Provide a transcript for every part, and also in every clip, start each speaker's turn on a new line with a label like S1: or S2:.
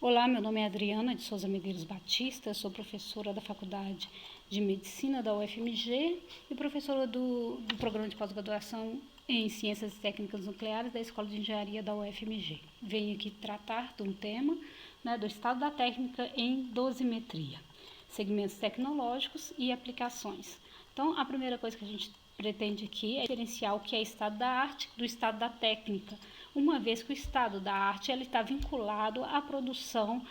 S1: Olá, meu nome é Adriana de Souza Medeiros Batista, sou professora da Faculdade de Medicina da UFMG e professora do Programa de Pós-Graduação em Ciências e Técnicas Nucleares da Escola de Engenharia da UFMG. Venho aqui tratar de um tema, do estado da técnica em dosimetria, segmentos tecnológicos e aplicações. Então, a primeira coisa que a gente pretende aqui é diferenciar o que é estado da arte do estado da técnica, uma vez que o estado da arte ele está vinculado à produção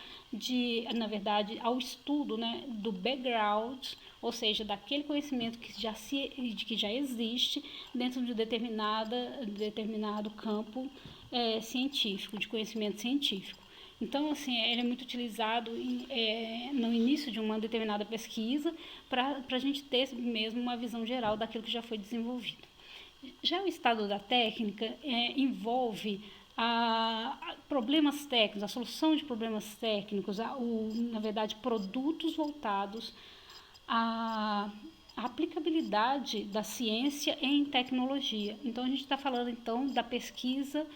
S1: na verdade, ao estudo, do background, ou seja, daquele conhecimento que já existe dentro de determinado campo científico, de conhecimento científico. Então, assim, ele é muito utilizado no início de uma determinada pesquisa para a gente ter mesmo uma visão geral daquilo que já foi desenvolvido. Já o estado da técnica envolve problemas técnicos, a solução de problemas técnicos, na verdade, produtos voltados à aplicabilidade da ciência em tecnologia. Então, a gente está falando, então, da pesquisa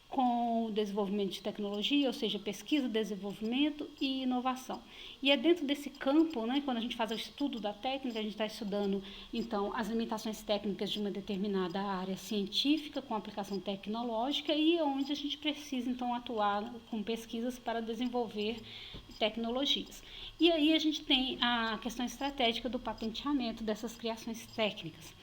S1: com o desenvolvimento de tecnologia, ou seja, pesquisa, desenvolvimento e inovação. E é dentro desse campo, quando a gente faz o estudo da técnica, a gente está estudando, então, as limitações técnicas de uma determinada área científica com aplicação tecnológica e onde a gente precisa, então, atuar com pesquisas para desenvolver tecnologias. E aí a gente tem a questão estratégica do patenteamento dessas criações técnicas.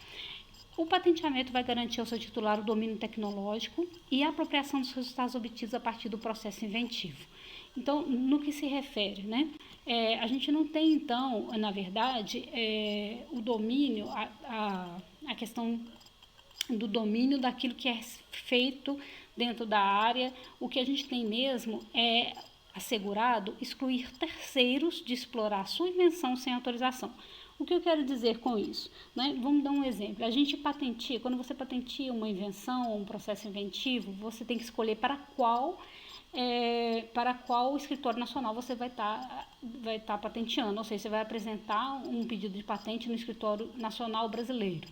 S1: O patenteamento vai garantir ao seu titular o domínio tecnológico e a apropriação dos resultados obtidos a partir do processo inventivo. Então, no que se refere, a gente não tem, então, na verdade, o domínio, a questão do domínio daquilo que é feito dentro da área. O que a gente tem mesmo é assegurado excluir terceiros de explorar a sua invenção sem autorização. O que eu quero dizer com isso? Vamos dar um exemplo. A gente patenteia, quando você patenteia uma invenção ou um processo inventivo, você tem que escolher para qual escritório nacional você vai estar patenteando, ou seja, você vai apresentar um pedido de patente no escritório nacional brasileiro.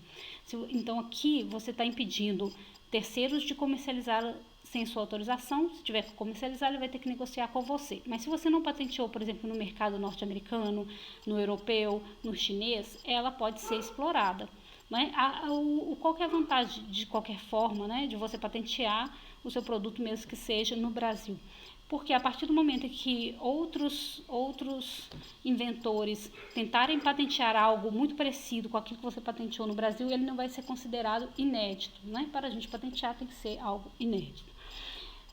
S1: Então, aqui você está impedindo terceiros de comercializar sem sua autorização. Se tiver que comercializar, ele vai ter que negociar com você. Mas se você não patenteou, por exemplo, no mercado norte-americano, no europeu, no chinês, ela pode ser explorada. Qual que é a vantagem, de qualquer forma, de você patentear o seu produto, mesmo que seja no Brasil? Porque a partir do momento em que outros inventores tentarem patentear algo muito parecido com aquilo que você patenteou no Brasil, ele não vai ser considerado inédito. Para a gente patentear tem que ser algo inédito.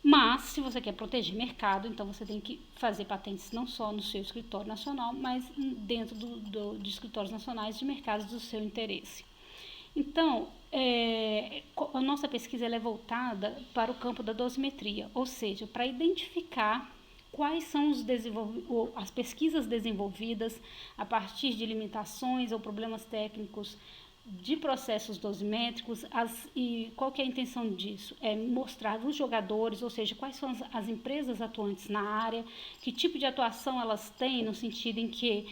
S1: Mas, se você quer proteger mercado, então você tem que fazer patentes não só no seu escritório nacional, mas dentro de escritórios nacionais de mercados do seu interesse. Então, a nossa pesquisa é voltada para o campo da dosimetria, ou seja, para identificar quais são as pesquisas desenvolvidas a partir de limitações ou problemas técnicos de processos dosimétricos, e qual que é a intenção disso? É mostrar os jogadores, ou seja, quais são as empresas atuantes na área, que tipo de atuação elas têm, no sentido em que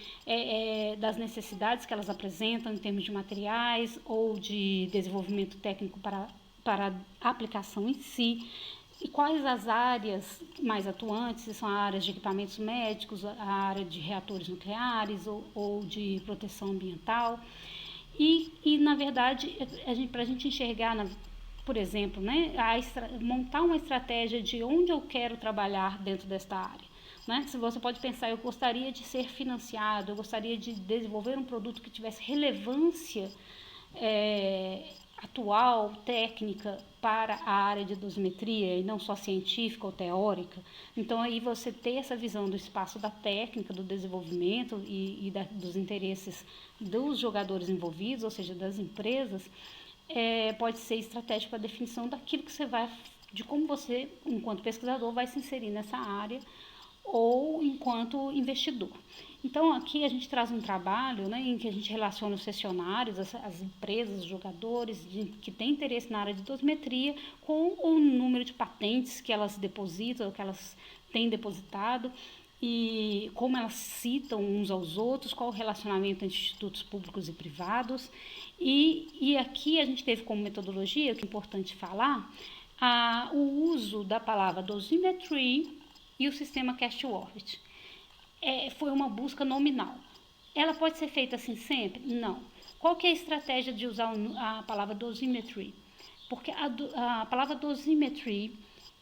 S1: das necessidades que elas apresentam em termos de materiais ou de desenvolvimento técnico para a aplicação em si, e quais as áreas mais atuantes, se são áreas de equipamentos médicos, a área de reatores nucleares ou de proteção ambiental. E na verdade, para a gente enxergar, por exemplo, montar uma estratégia de onde eu quero trabalhar dentro desta área. Se você pode pensar, eu gostaria de ser financiado, eu gostaria de desenvolver um produto que tivesse relevância atual, técnicca, para a área de dosimetria e não só científica ou teórica. Então, aí você ter essa visão do espaço da técnica, do desenvolvimento e dos interesses dos jogadores envolvidos, ou seja, das empresas, pode ser estratégico para a definição daquilo que de como você, enquanto pesquisador, vai se inserir nessa área ou enquanto investidor. Então, aqui a gente traz um trabalho em que a gente relaciona os cessionários, as empresas, os jogadores que têm interesse na área de dosimetria com o número de patentes que elas depositam, ou que elas têm depositado, e como elas citam uns aos outros, qual o relacionamento entre institutos públicos e privados. E aqui a gente teve como metodologia, que é importante falar, o uso da palavra dosimetry e o sistema Cast Orbit. Foi uma busca nominal. Ela pode ser feita assim sempre? Não. Qual que é a estratégia de usar a palavra dosimetry? Porque a palavra dosimetry,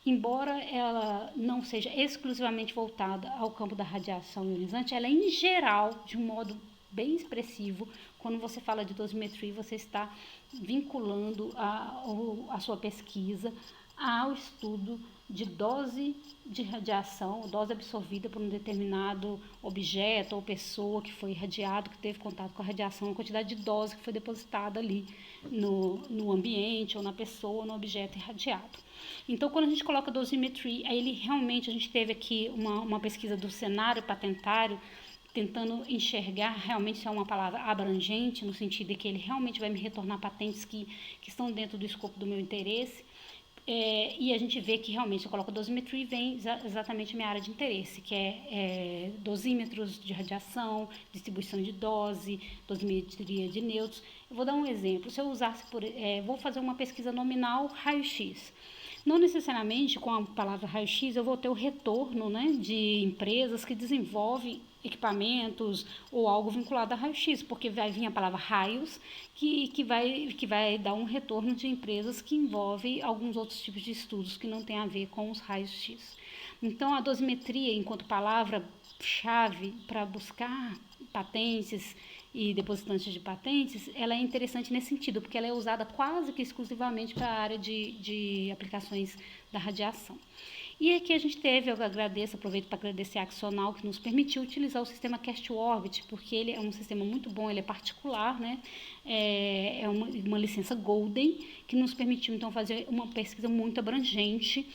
S1: embora ela não seja exclusivamente voltada ao campo da radiação ionizante, ela é em geral, de um modo bem expressivo, quando você fala de dosimetria, você está vinculando a sua pesquisa ao estudo de dose de radiação, dose absorvida por um determinado objeto ou pessoa que foi irradiado, que teve contato com a radiação, a quantidade de dose que foi depositada ali no ambiente ou na pessoa, no objeto irradiado. Então, quando a gente coloca dosimetria, a gente teve aqui uma pesquisa do cenário patentário, tentando enxergar realmente se é uma palavra abrangente, no sentido de que ele realmente vai me retornar patentes que estão dentro do escopo do meu interesse. E a gente vê que realmente eu coloco dosimetria e vem exatamente a minha área de interesse, que é dosímetros de radiação, distribuição de dose, dosimetria de nêutrons. Eu vou dar um exemplo. Se eu usasse, vou fazer uma pesquisa nominal raio-x. Não necessariamente com a palavra raio-x eu vou ter o retorno, né, de empresas que desenvolvem equipamentos ou algo vinculado a raio-x, porque vai vir a palavra raios, que vai dar um retorno de empresas que envolvem alguns outros tipos de estudos que não tem a ver com os raios-x. Então, a dosimetria, enquanto palavra-chave para buscar patentes e depositantes de patentes, ela é interessante nesse sentido, porque ela é usada quase que exclusivamente para a área de aplicações da radiação. E aqui a gente teve, eu aproveito para agradecer a Axonal, que nos permitiu utilizar o sistema Cast Orbit, porque ele é um sistema muito bom, ele é particular, né? É uma licença Golden, que nos permitiu, então, fazer uma pesquisa muito abrangente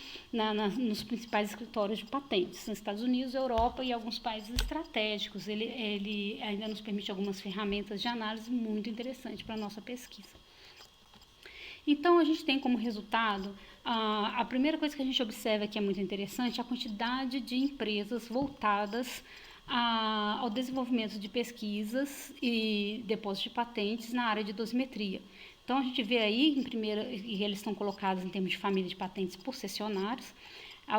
S1: nos principais escritórios de patentes, nos Estados Unidos, Europa e alguns países estratégicos. Ele ainda nos permite algumas ferramentas de análise muito interessantes para a nossa pesquisa. Então, a gente tem como resultado, a primeira coisa que a gente observa que é muito interessante, a quantidade de empresas voltadas ao desenvolvimento de pesquisas e depósito de patentes na área de dosimetria. Então, a gente vê aí, e eles estão colocados em termos de família de patentes por cessionários.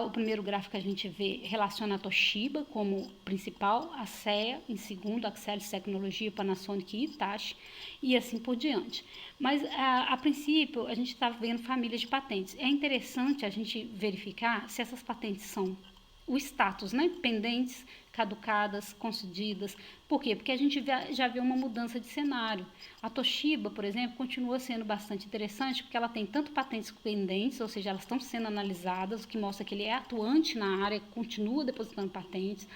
S1: O primeiro gráfico que a gente vê relaciona a Toshiba como principal, a SEA em segundo, a Axcelis Tecnologia, Panasonic e Hitachi, e assim por diante. Mas, a princípio, a gente está vendo famílias de patentes. É interessante a gente verificar se essas patentes são o status, né? Pendentes, caducadas, concedidas. Por quê? Porque a gente já vê uma mudança de cenário. A Toshiba, por exemplo, continua sendo bastante interessante porque ela tem tanto patentes pendentes, ou seja, elas estão sendo analisadas, o que mostra que ele é atuante na área, continua depositando patentes,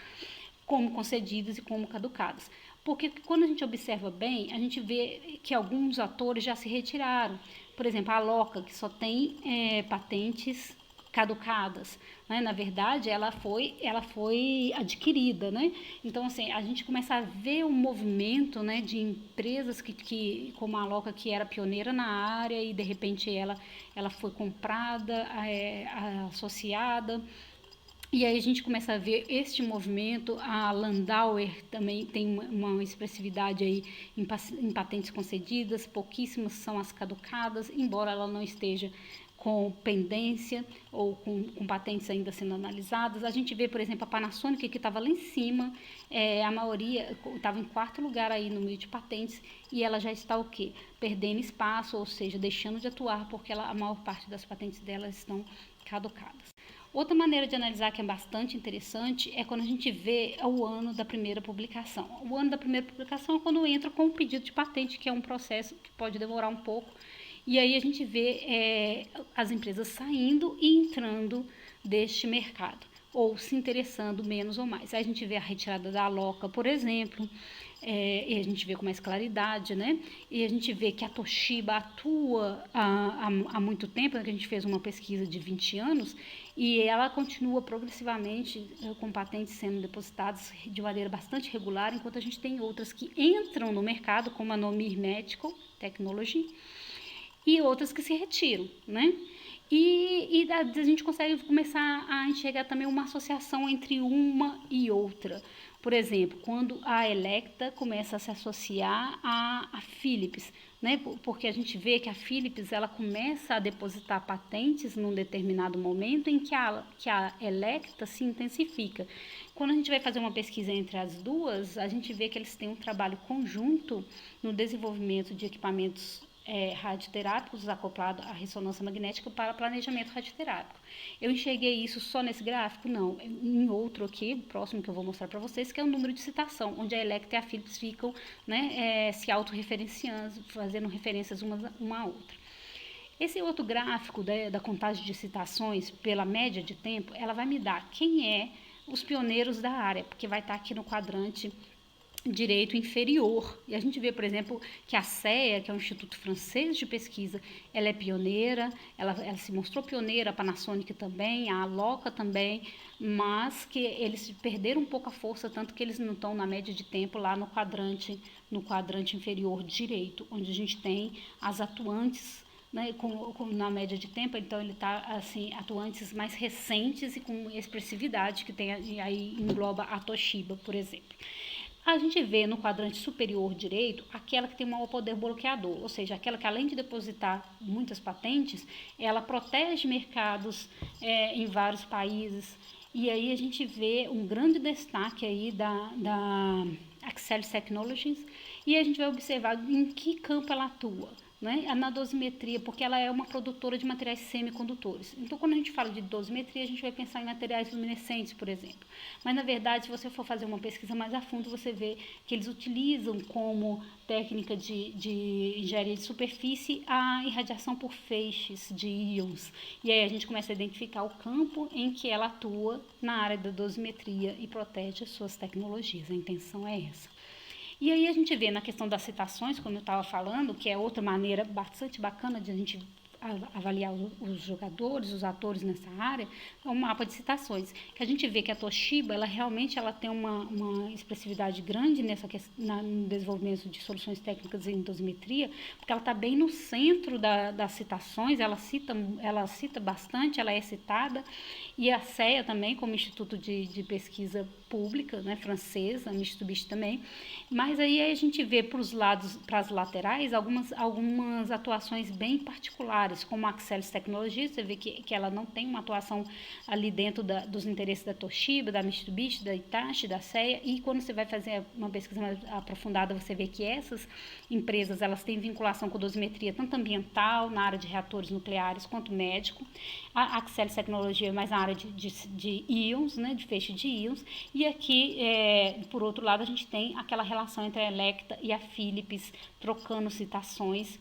S1: como concedidas e como caducadas. Porque quando a gente observa bem, a gente vê que alguns atores já se retiraram. Por exemplo, a Aloca, que só tem patentes caducadas, né? Na verdade, ela foi adquirida, né? Então, assim, a gente começa a ver um movimento, né, de empresas como a Aloca, que era pioneira na área e, de repente, ela foi comprada, associada. E aí a gente começa a ver este movimento. A Landauer também tem uma expressividade aí em patentes concedidas, pouquíssimas são as caducadas, embora ela não esteja com pendência ou com patentes ainda sendo analisadas. A gente vê, por exemplo, a Panasonic, que estava lá em cima, a maioria estava em quarto lugar aí no meio de patentes, e ela já está o quê? Perdendo espaço, ou seja, deixando de atuar, porque a maior parte das patentes dela estão caducadas. Outra maneira de analisar que é bastante interessante é quando a gente vê o ano da primeira publicação. O ano da primeira publicação é quando entra com o pedido de patente, que é um processo que pode demorar um pouco. E aí a gente vê as empresas saindo e entrando deste mercado, ou se interessando menos ou mais. Aí a gente vê a retirada da Aloca, por exemplo, e a gente vê com mais claridade, né? E a gente vê que a Toshiba atua há muito tempo, né? Que a gente fez uma pesquisa de 20 anos, e ela continua progressivamente com patentes sendo depositadas de maneira bastante regular, enquanto a gente tem outras que entram no mercado, como a Nomir Medical Technology, e outras que se retiram, né? A gente consegue começar a enxergar também uma associação entre uma e outra. Por exemplo, quando a Electa começa a se associar à Philips, né? Porque a gente vê que a Philips ela começa a depositar patentes num determinado momento em que a Electa se intensifica. Quando a gente vai fazer uma pesquisa entre as duas, a gente vê que eles têm um trabalho conjunto no desenvolvimento de equipamentos radioterápicos acoplados à ressonância magnética para planejamento radioterápico. Eu enxerguei isso só nesse gráfico? Não. Em outro aqui, próximo que eu vou mostrar para vocês, que é o número de citação, onde a Electa e a Philips ficam, né, se autorreferenciando, fazendo referências uma à outra. Esse outro gráfico da contagem de citações pela média de tempo, ela vai me dar quem é os pioneiros da área, porque vai estar aqui no quadrante direito inferior. E a gente vê, por exemplo, que a CEA, que é o Instituto Francês de Pesquisa, ela é pioneira, ela se mostrou pioneira, a Panasonic também, a Aloca também, mas que eles perderam um pouco a força, tanto que eles não estão na média de tempo lá no quadrante inferior direito, onde a gente tem as atuantes, né, na média de tempo. Então ele está assim, atuantes mais recentes e com expressividade, que tem aí engloba a Toshiba, por exemplo. A gente vê no quadrante superior direito aquela que tem um maior poder bloqueador, ou seja, aquela que além de depositar muitas patentes, ela protege mercados em vários países. E aí a gente vê um grande destaque aí da Axcelis Technologies, e a gente vai observar em que campo ela atua. Né? Na dosimetria, porque ela é uma produtora de materiais semicondutores. Então, quando a gente fala de dosimetria, a gente vai pensar em materiais luminescentes, por exemplo. Mas, na verdade, se você for fazer uma pesquisa mais a fundo, você vê que eles utilizam como técnica de engenharia de superfície a irradiação por feixes de íons. E aí a gente começa a identificar o campo em que ela atua na área da dosimetria e protege as suas tecnologias. A intenção é essa. E aí a gente vê na questão das citações, como eu estava falando, que é outra maneira bastante bacana de a gente avaliar os jogadores, os atores nessa área, é um mapa de citações. Que a gente vê que a Toshiba, ela realmente tem uma expressividade grande no desenvolvimento de soluções técnicas em dosimetria, porque ela está bem no centro das citações, ela cita bastante, ela é citada, e a CEA também, como Instituto de Pesquisa Pública, né, francesa, a Mitsubishi também. Mas aí a gente vê para as laterais, algumas atuações bem particulares, como a Axcelis Technologies. Você vê que ela não tem uma atuação ali dentro dos interesses da Toshiba, da Mitsubishi, da Hitachi, da CEA, e quando você vai fazer uma pesquisa mais aprofundada, você vê que essas empresas elas têm vinculação com dosimetria tanto ambiental, na área de reatores nucleares, quanto médico. A Axcelis Technologies é mais na área de íons, né, de feixe de íons, e aqui, por outro lado, a gente tem aquela relação entre a Electa e a Philips, trocando citações,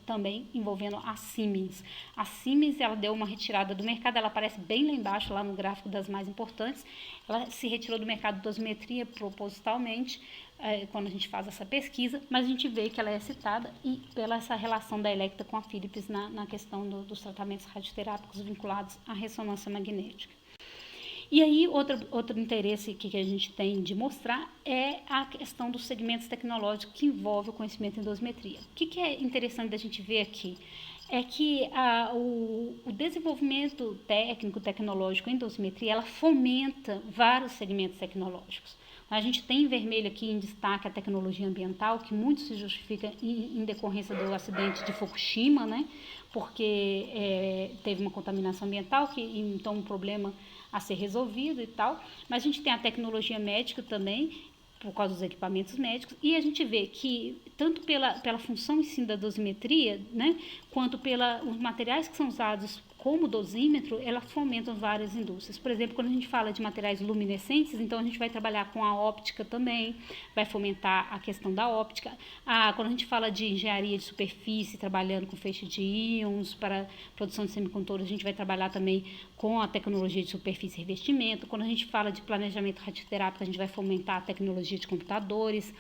S1: também envolvendo a Siemens. A Siemens, ela deu uma retirada do mercado, ela aparece bem lá embaixo, lá no gráfico das mais importantes. Ela se retirou do mercado de dosimetria propositalmente, quando a gente faz essa pesquisa, mas a gente vê que ela é citada e pela essa relação da Electa com a Philips na questão dos tratamentos radioterápicos vinculados à ressonância magnética. E aí, outro interesse que a gente tem de mostrar é a questão dos segmentos tecnológicos que envolvem o conhecimento em dosimetria. O que é interessante da gente ver aqui? É que o desenvolvimento tecnológico em dosimetria, ela fomenta vários segmentos tecnológicos. A gente tem em vermelho aqui em destaque a tecnologia ambiental, que muito se justifica em decorrência do acidente de Fukushima, né? Porque teve uma contaminação ambiental, então um problema a ser resolvido e tal. Mas a gente tem a tecnologia médica também, por causa dos equipamentos médicos, e a gente vê que tanto pela função em si da dosimetria, né, quanto os materiais que são usados como dosímetro, elas fomentam várias indústrias. Por exemplo, quando a gente fala de materiais luminescentes, então a gente vai trabalhar com a óptica também, vai fomentar a questão da óptica. Quando a gente fala de engenharia de superfície, trabalhando com feixe de íons para produção de semicondutores, a gente vai trabalhar também com a tecnologia de superfície e revestimento. Quando a gente fala de planejamento radioterápico, a gente vai fomentar a tecnologia de computadores.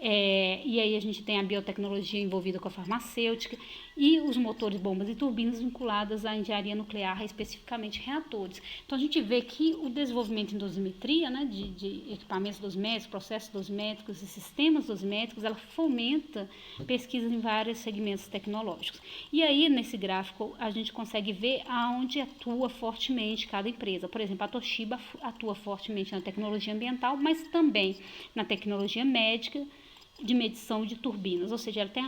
S1: E aí a gente tem a biotecnologia envolvida com a farmacêutica e os motores, bombas e turbinas vinculadas à engenharia nuclear, especificamente reatores. Então a gente vê que o desenvolvimento em dosimetria, né, de equipamentos dosimétricos, processos dosimétricos e sistemas dosimétricos, ela fomenta pesquisas em vários segmentos tecnológicos. E aí nesse gráfico a gente consegue ver aonde atua fortemente cada empresa. Por exemplo, a Toshiba atua fortemente na tecnologia ambiental, mas também na tecnologia médica, de medição de turbinas, ou seja, ela tem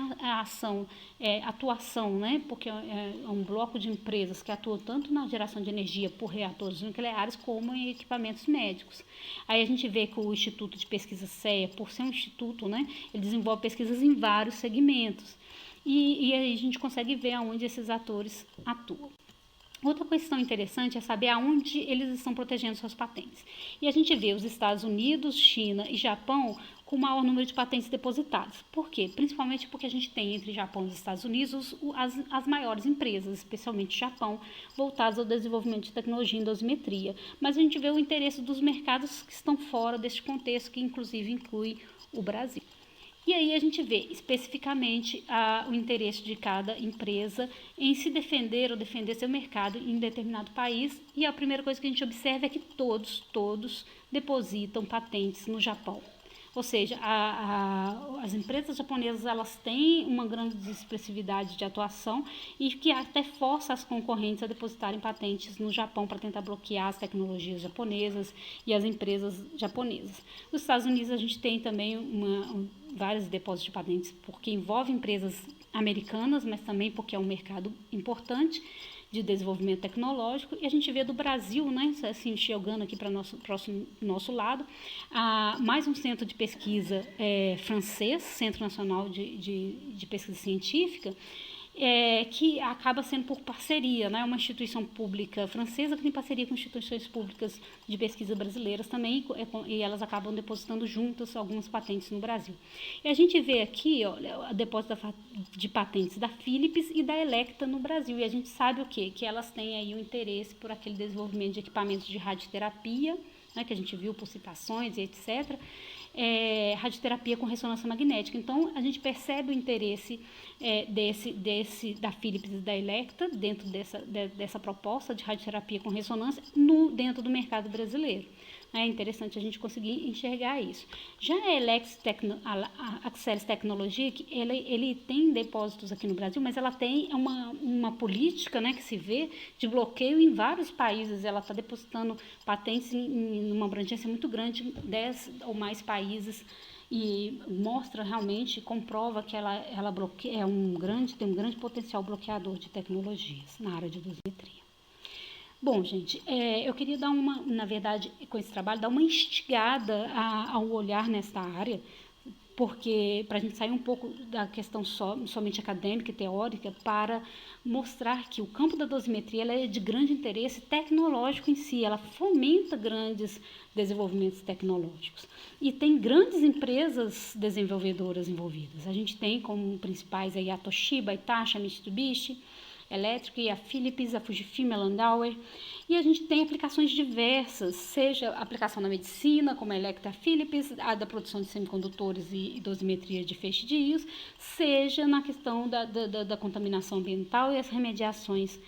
S1: atuação, né, porque é um bloco de empresas que atuam tanto na geração de energia por reatores nucleares como em equipamentos médicos. Aí a gente vê que o Instituto de Pesquisa CEA, por ser um instituto, né, ele desenvolve pesquisas em vários segmentos, e aí a gente consegue ver aonde esses atores atuam. Outra questão interessante é saber aonde eles estão protegendo suas patentes. E a gente vê os Estados Unidos, China e Japão com o maior número de patentes depositadas. Por quê? Principalmente porque a gente tem entre Japão e os Estados Unidos as maiores empresas, especialmente Japão, voltadas ao desenvolvimento de tecnologia em dosimetria. Mas a gente vê o interesse dos mercados que estão fora deste contexto, que inclusive inclui o Brasil. E aí a gente vê especificamente o interesse de cada empresa em se defender ou defender seu mercado em determinado país. E a primeira coisa que a gente observa é que todos depositam patentes no Japão. Ou seja, as empresas japonesas elas têm uma grande expressividade de atuação e que até força as concorrentes a depositarem patentes no Japão para tentar bloquear as tecnologias japonesas e as empresas japonesas. Nos Estados Unidos a gente tem também vários depósitos de patentes porque envolve empresas americanas, mas também porque é um mercado importante de desenvolvimento tecnológico, e a gente vê do Brasil, né, assim, chegando aqui para nosso lado, mais um centro de pesquisa francês, Centro Nacional de Pesquisa Científica, que acaba sendo por parceria, né, uma instituição pública francesa que tem parceria com instituições públicas de pesquisa brasileiras também, e elas acabam depositando juntas algumas patentes no Brasil. E a gente vê aqui, olha, a depósito de patentes da Philips e da Electa no Brasil, e a gente sabe o quê? Que elas têm aí o interesse por aquele desenvolvimento de equipamentos de radioterapia, né, que a gente viu por citações e etc., radioterapia com ressonância magnética. Então, a gente percebe o interesse da Philips e da Electa dentro dessa proposta de radioterapia com ressonância dentro do mercado brasileiro. É interessante a gente conseguir enxergar isso. Já a Axelis Technologies, ele tem depósitos aqui no Brasil, mas ela tem uma política, né, que se vê de bloqueio em vários países. Ela está depositando patentes em uma abrangência muito grande, 10 ou mais países, e mostra realmente, comprova que ela bloqueia, tem um grande potencial bloqueador de tecnologias na área de dosimetria. Bom, gente, eu queria na verdade, com esse trabalho, dar uma instigada ao olhar nessa área, porque para a gente sair um pouco da questão somente acadêmica e teórica, para mostrar que o campo da dosimetria ela é de grande interesse tecnológico em si, ela fomenta grandes desenvolvimentos tecnológicos. E tem grandes empresas desenvolvedoras envolvidas. A gente tem como principais aí a Toshiba, a Hitachi, a Mitsubishi Elétrica e a Philips, a Fujifilm, a Landauer. E a gente tem aplicações diversas, seja a aplicação na medicina, como a Electa Philips, a da produção de semicondutores e dosimetria de feixe de íons, seja na questão da contaminação ambiental e as remediações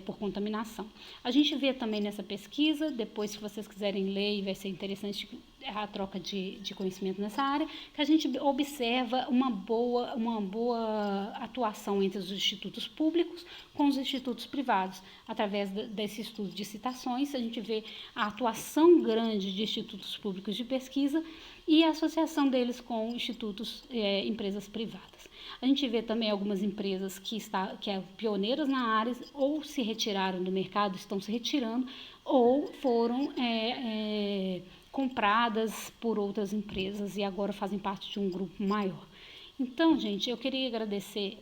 S1: por contaminação. A gente vê também nessa pesquisa, depois que vocês quiserem ler, e vai ser interessante a troca de conhecimento nessa área, que a gente observa uma boa atuação entre os institutos públicos com os institutos privados. Através desse estudo de citações, a gente vê a atuação grande de institutos públicos de pesquisa e a associação deles com institutos, empresas privadas. A gente vê também algumas empresas que pioneiras na área ou se retiraram do mercado, estão se retirando, ou foram compradas por outras empresas e agora fazem parte de um grupo maior. Então, gente, eu queria agradecer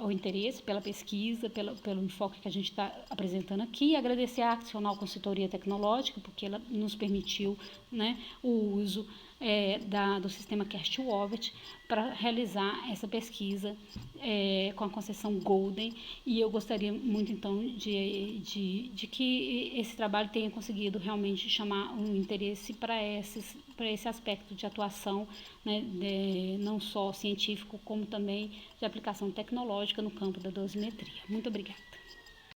S1: o interesse pela pesquisa, pelo enfoque que a gente está apresentando aqui, agradecer a Accional Consultoria Tecnológica, porque ela nos permitiu, né, o uso do sistema CastWovet para realizar essa pesquisa com a concessão Golden, e eu gostaria muito, então, de que esse trabalho tenha conseguido realmente chamar um interesse para esse aspecto de atuação, né, não só científico, como também de aplicação tecnológica no campo da dosimetria. Muito obrigada.